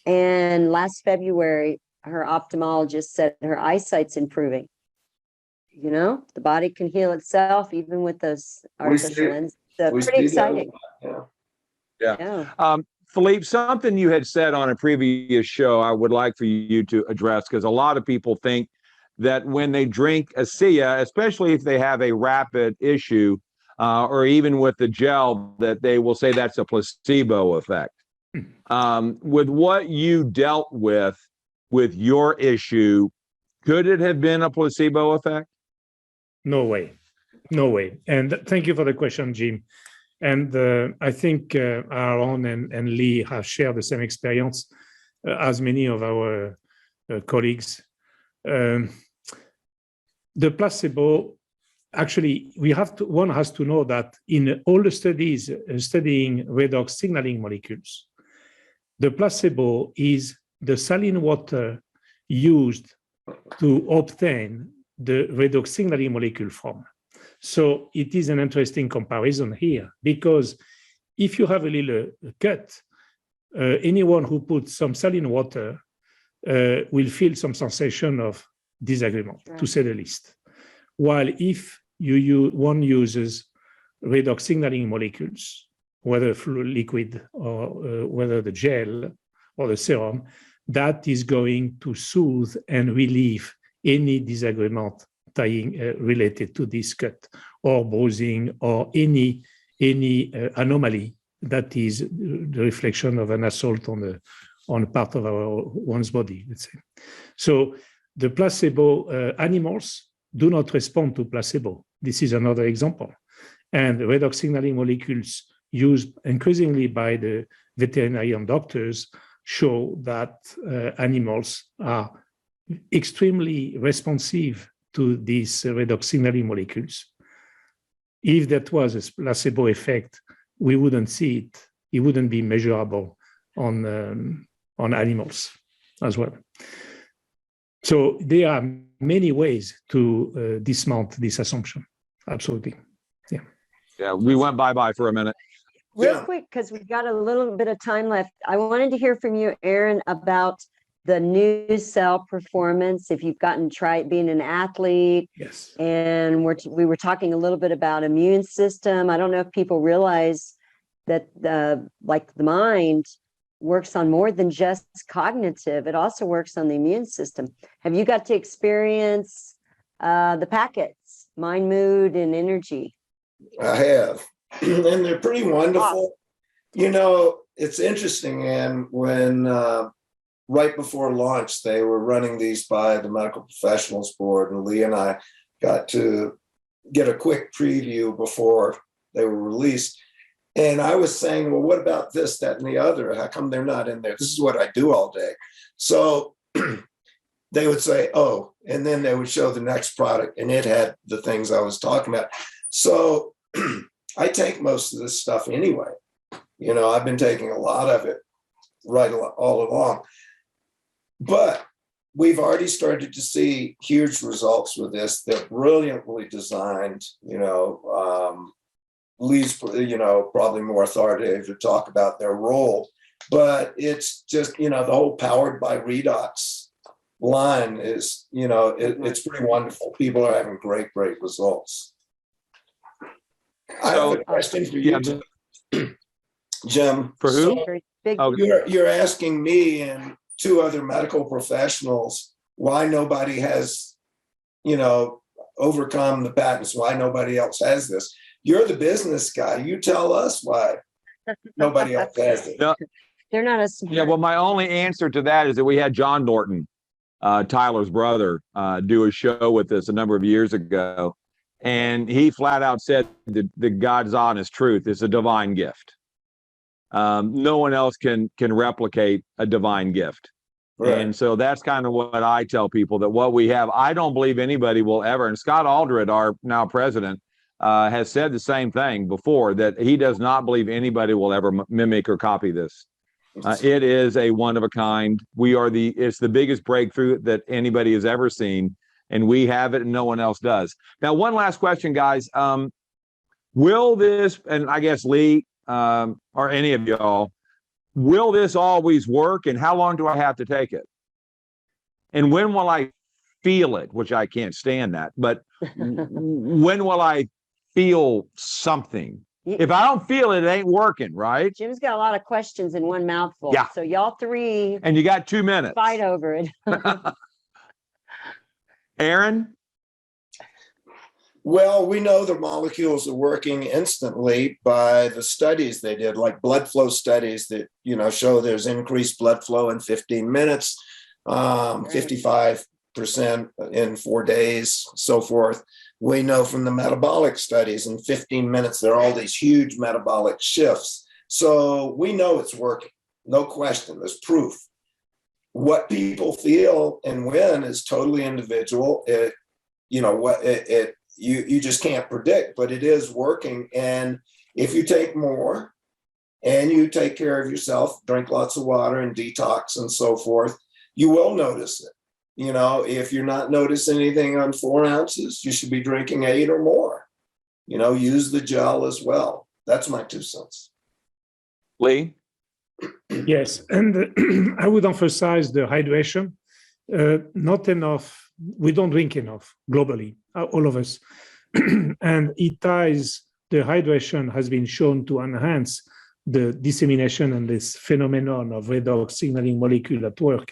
And last February, her ophthalmologist said her eyesight's improving. The body can heal itself even with those artificial lenses. So pretty exciting. Yeah. Philippe, something you had said on a previous show, I would like for you to address, because a lot of people think that when they drink Asea, especially if they have a rapid issue, or even with the gel, that they will say that's a placebo effect. With what you dealt with your issue, could it have been a placebo effect? No way. And thank you for the question, Jim. And I think Aaron and Lee have shared the same experience as many of our colleagues. The placebo, actually, one has to know that in all the studies studying redox signaling molecules, the placebo is the saline water used to obtain the redox signaling molecule from. So it is an interesting comparison here, because if you have a little cut, anyone who puts some saline water will feel some sensation of disagreement, to say the least. While if one uses redox signaling molecules, whether liquid or whether the gel or the serum, that is going to soothe and relieve any disagreement related to this cut or bruising or any anomaly that is the reflection of an assault on a part of one's body, let's say. So the placebo animals do not respond to placebo. This is another example. And redox signaling molecules used increasingly by the veterinarian doctors show that animals are extremely responsive to these redox signaling molecules. If that was a placebo effect, we wouldn't see it. It wouldn't be measurable on animals as well. So there are many ways to dismount this assumption. Absolutely. Yeah. Yeah, we went bye-bye for a minute. Real quick, because we've got a little bit of time left. I wanted to hear from you, Aaron, about the new cell performance. If you've gotten being an athlete, yes, and we were talking a little bit about immune system. I don't know if people realize that the mind works on more than just cognitive. It also works on the immune system. Have you got to experience the packets, mind, mood, and energy? I have, and they're pretty wonderful. You know, it's interesting, and when right before launch, they were running these by the medical professionals board, and Lee and I got to get a quick preview before they were released. And I was saying, well, what about this, that, and the other? How come they're not in there? This is what I do all day. So they would say, oh, and then they would show the next product, and it had the things I was talking about. So I take most of this stuff anyway. You know, I've been taking a lot of it all along. But we've already started to see huge results with this. They're brilliantly designed, you know, Lee's, you know, probably more authoritative to talk about their role, but it's just, you know, the whole powered by Redox line is, you know, it's pretty wonderful. People are having great results. I have a question for you, Jim. For who? So you're asking me and two other medical professionals why nobody has, you know, overcome the patents, why nobody else has this. You're the business guy. You tell us why nobody else has it. No. They're not as smart. Yeah, well, my only answer to that is that we had John Norton, Tyler's brother, do a show with us a number of years ago. And he flat out said that God's honest truth is a divine gift. No one else can replicate a divine gift. Right. And so that's kind of what I tell people, that what we have, I don't believe anybody will ever. And Scott Aldred, our now president, has said the same thing before, that he does not believe anybody will ever mimic or copy this. It is a one of a kind. It's the biggest breakthrough that anybody has ever seen, and we have it and no one else does. Now, one last question, guys. Will this, and I guess Lee, or any of y'all, will this always work, and how long do I have to take it? And when will I feel it, which I can't stand that, but when will I feel something? If I don't feel it, it ain't working, right? Jim's got a lot of questions in one mouthful. Yeah. So y'all three. And you got 2 minutes. Fight over it. Aaron? Well, we know the molecules are working instantly by the studies they did, like blood flow studies that, you know, show there's increased blood flow in 15 minutes, 55% in 4 days, so forth. We know from the metabolic studies in 15 minutes, there are all these huge metabolic shifts. So we know it's working, no question, there's proof. What people feel and when is totally individual. You just can't predict, but it is working. And if you take more and you take care of yourself, drink lots of water and detox and so forth, you will notice it. You know, if you're not noticing anything on 4 ounces, you should be drinking 8 or more. You know, use the gel as well. That's my 2 cents. Lee? Yes, and I would emphasize the hydration. Not enough we don't drink enough globally, all of us. And it ties, the hydration has been shown to enhance the dissemination and this phenomenon of redox signaling molecule at work.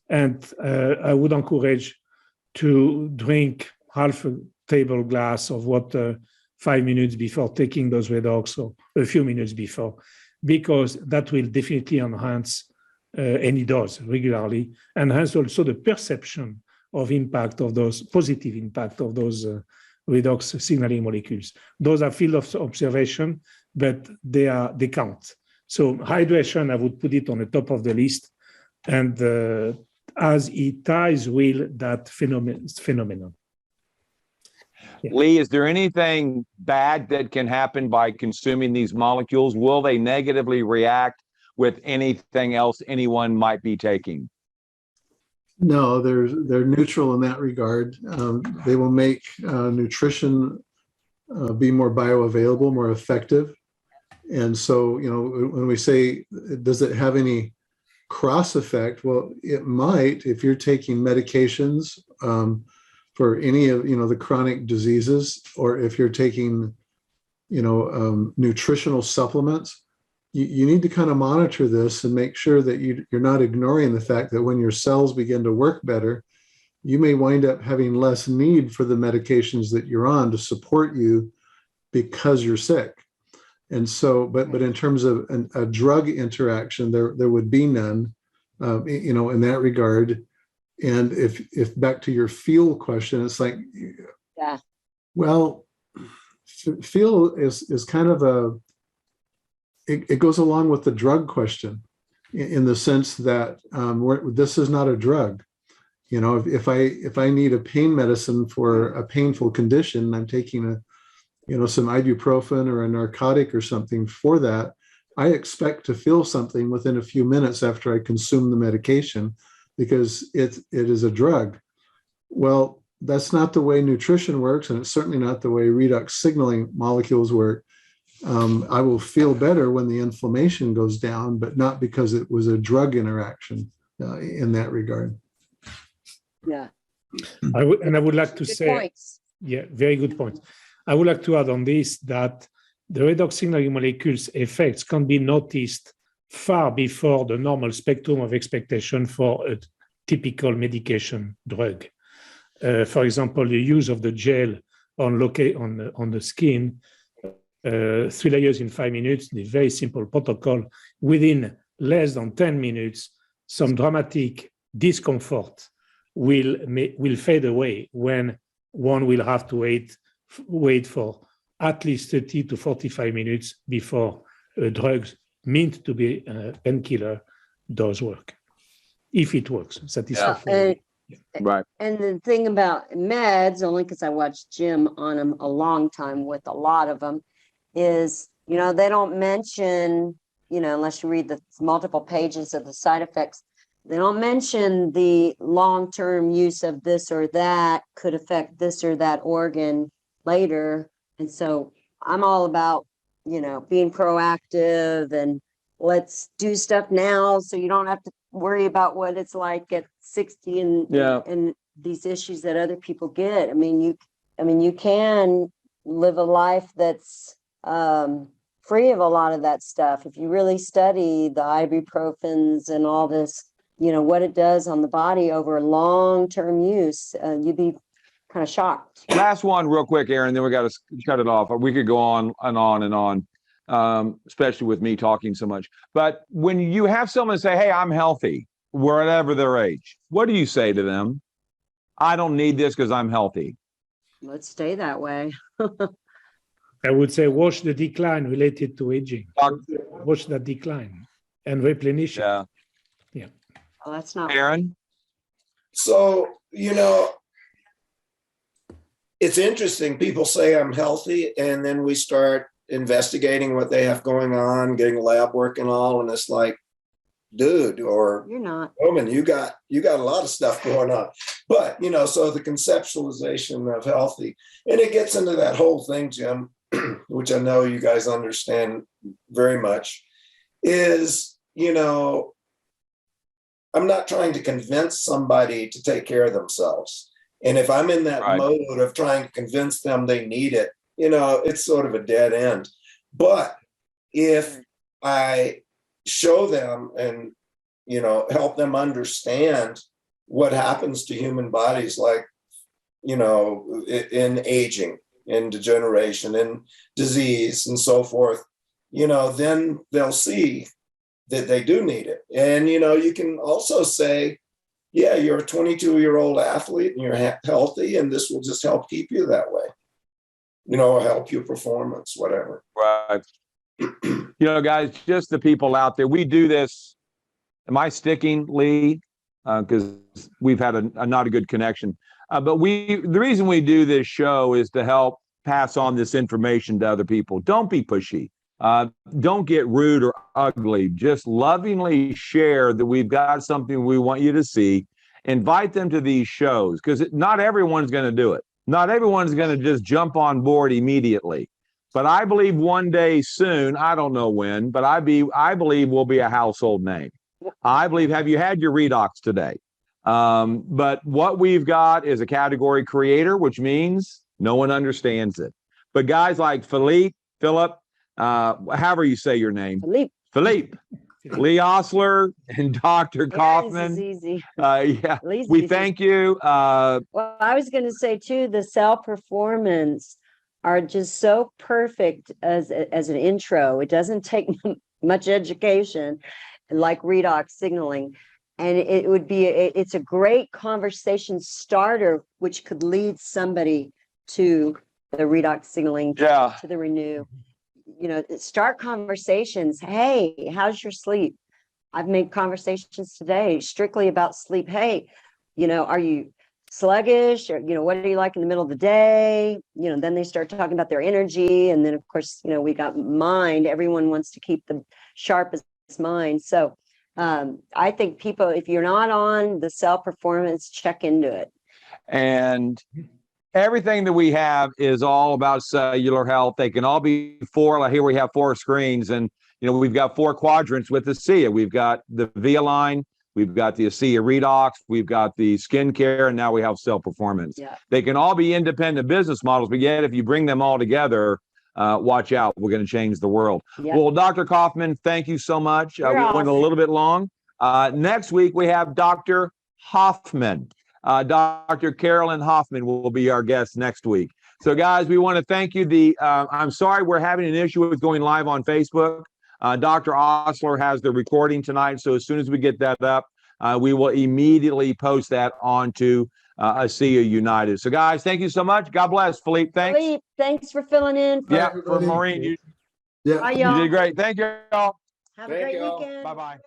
And I would encourage to drink half a table glass of water 5 minutes before taking those redox, or a few minutes before, because that will definitely enhance, and it does regularly, enhance also the perception of impact of those, positive impact of those redox signaling molecules. Those are field of observation, but they count. So hydration, I would put it on the top of the list, and as it ties with that phenomenon. Yeah. Lee, is there anything bad that can happen by consuming these molecules? Will they negatively react with anything else anyone might be taking? No, they're neutral in that regard. They will make nutrition be more bioavailable, more effective. And so, you know, when we say, does it have any cross effect? Well, it might if you're taking medications for any of, you know, the chronic diseases, or if you're taking, you know, nutritional supplements. You need to kind of monitor this and make sure that you're not ignoring the fact that when your cells begin to work better, you may wind up having less need for the medications that you're on to support you because you're sick. And so, but in terms of a drug interaction, there would be none, you know, in that regard. And if back to your feel question, it's like, Yeah. Well, feel is kind of it goes along with the drug question in the sense that this is not a drug. You know, if I need a pain medicine for a painful condition, I'm taking some ibuprofen or a narcotic or something for that, I expect to feel something within a few minutes after I consume the medication because it is a drug. Well, that's not the way nutrition works, and it's certainly not the way redox signaling molecules work. I will feel better when the inflammation goes down, but not because it was a drug interaction in that regard. Yeah. I would like to Good say, points. yeah, very good point. I would like to add on this that the redox signaling molecules effects can be noticed far before the normal spectrum of expectation for a typical medication drug. For example, the use of the gel on the skin, 3 layers in 5 minutes, the very simple protocol. Within less than 10 minutes, some dramatic discomfort will fade away when one will have to wait for at least 30 to 45 minutes before drugs meant to be a painkiller does work, if it works satisfactorily. Right. And the thing about meds, only because I watched Jim on them a long time with a lot of them, is, they don't mention, unless you read the multiple pages of the side effects, they don't mention the long-term use of this or that could affect this or that organ later. And so I'm all about, being proactive and let's do stuff now so you don't have to worry about what it's like at 60 and these issues that other people get. You can live a life that's free of a lot of that stuff. If you really study the ibuprofens and all this, what it does on the body over long-term use, you'd be kind of shocked. Last one real quick, Aaron, then we got to cut it off. We could go on and on and on, especially with me talking so much. But when you have someone say, hey, I'm healthy, whatever their age, what do you say to them? I don't need this because I'm healthy. Let's stay that way. I would say watch the decline related to aging. Watch that decline and replenish it. Yeah. Well, that's not Aaron? So, it's interesting. People say I'm healthy, and then we start investigating what they have going on, getting lab work and all, and it's like, dude, or you're not. woman, you got a lot of stuff going on. But, so the conceptualization of healthy, and it gets into that whole thing, Jim, which I know you guys understand very much, is, I'm not trying to convince somebody to take care of themselves. And if I'm in that Right. mode of trying to convince them they need it, it's sort of a dead end. But if I show them and, help them understand what happens to human bodies, like, in aging, in degeneration, in disease, and so forth, then they'll see that they do need it. And, you can also say, yeah, you're a 22-year-old athlete and you're healthy, and this will just help keep you that way, or help your performance, whatever. Right. Guys, just the people out there, we do this. Am I sticking, Lee? Because we've had a not a good connection. But the reason we do this show is to help pass on this information to other people. Don't be pushy. Don't get rude or ugly. Just lovingly share that we've got something we want you to see. Invite them to these shows, because not everyone's going to do it. Not everyone's going to just jump on board immediately. But I believe one day soon, I don't know when, but I believe we'll be a household name. I believe, have you had your Redox today? But what we've got is a category creator, which means no one understands it. But guys like Philippe, however you say your name, Philippe, Lee Osler, and Dr. Kaufman. This is easy. We thank you. Well, I was going to say too, the cell performance are just so perfect as an intro. It doesn't take much education, like redox signaling. And it's a great conversation starter, which could lead somebody to the redox signaling, to the renew. Start conversations. Hey, how's your sleep? I've made conversations today strictly about sleep. Hey, are you sluggish, or what do you like in the middle of the day? Then they start talking about their energy, and then of course we got mind. Everyone wants to keep the sharpest mind. So I think people, if you're not on the cell performance, check into it. And everything that we have is all about cellular health. They can all be four. Like here we have 4 screens, and we've got 4 quadrants with Asea. We've got the Via line, we've got the Asea Redox, we've got the skincare, and now we have cell performance. Yeah. They can all be independent business models, but yet if you bring them all together, watch out, we're going to change the world. Yeah. Well, Dr. Kaufman, thank you so much. We went a little bit long. Next week we have Dr. Hoffman. Dr. Carolyn Hoffman will be our guest next week. So guys, we want to thank you. I'm sorry we're having an issue with going live on Facebook. Dr. Osler has the recording tonight, so as soon as we get that up, we will immediately post that onto Asea United. So guys, thank you so much. God bless. Philippe, thanks. Philippe, thanks for filling in. For Maureen, you Bye, y'all. did great. Thank you all. Have a great weekend. Bye-bye.